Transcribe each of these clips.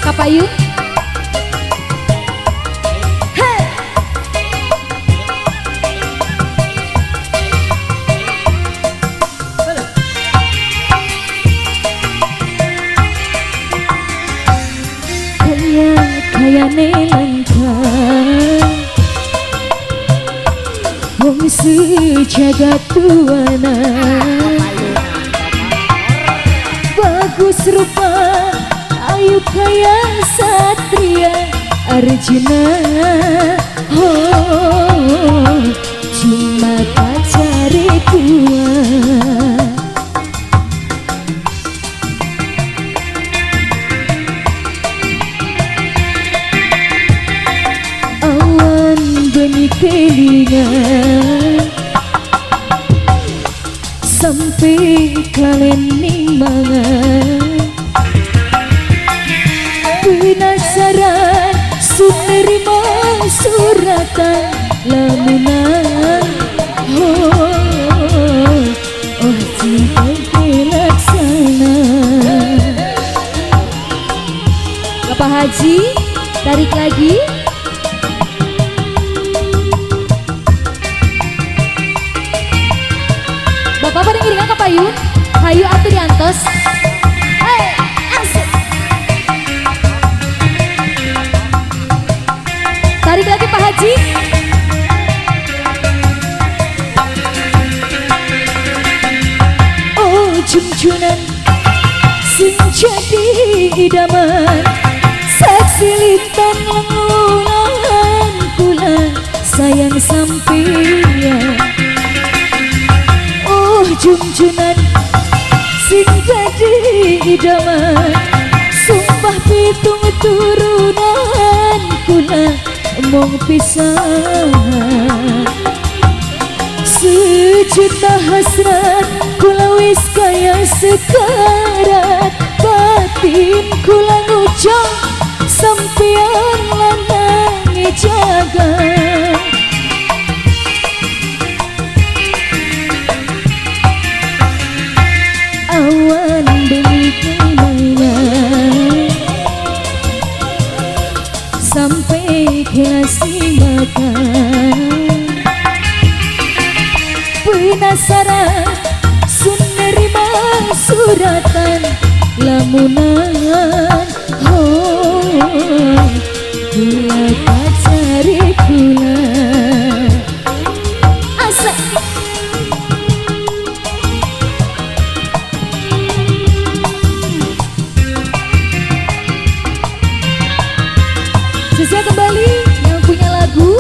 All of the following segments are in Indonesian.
Kapayun. Hey. Kaya nelangkah wong sejagat tuana, bagus rupa ayu kaya satria Arjuna. Oh, cuma pacare tua. Awan benih kelingan sampai kalian mangan, penasaran sunerima suratan lamunan. Oh cinta terlaksana. Bapak Haji, tarik lagi. Bapak pada ngiringan Kapayun, hayu atuh diantos. Hey, asik. Tarik lagi Pak Haji. Oh junjunan sing jadi idaman, saksi lintang lengunan kula sayang sampeyan. Junjunan sing jadi idaman, sumpah pitung turunan kula mong pisan. Sejuta hasrat kula wis kaya sekarat, batin kula ngucap sampeyan lanang jaga. Awan benih kelingan sampai kelasi mata, penasaran sun nerima suratan lamunan. Oh, kula pacare kula. Asa Sisa kembali yang punya lagu.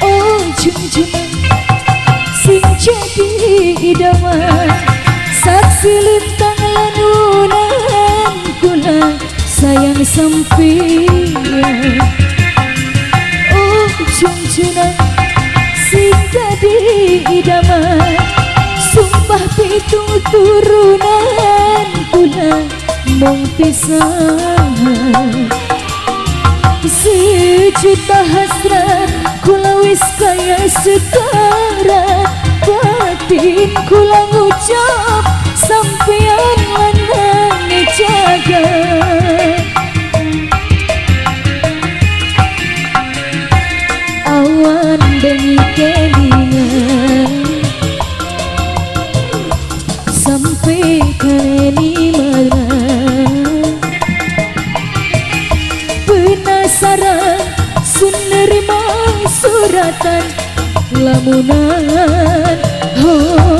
Oh junjunan sing jadi idaman, saksi lintang lanunan kula sayang sampeyan. Junjunan sing jadi idaman, sumpah pitung turunan kula mong pisan. Sejuta hasrat kula wis kaya sekarat, batin kula ngucap sampeyan lanang jaga. Awan benih kelingan sampai kali marah, penasaran sun nerima suratan lamunan. Oh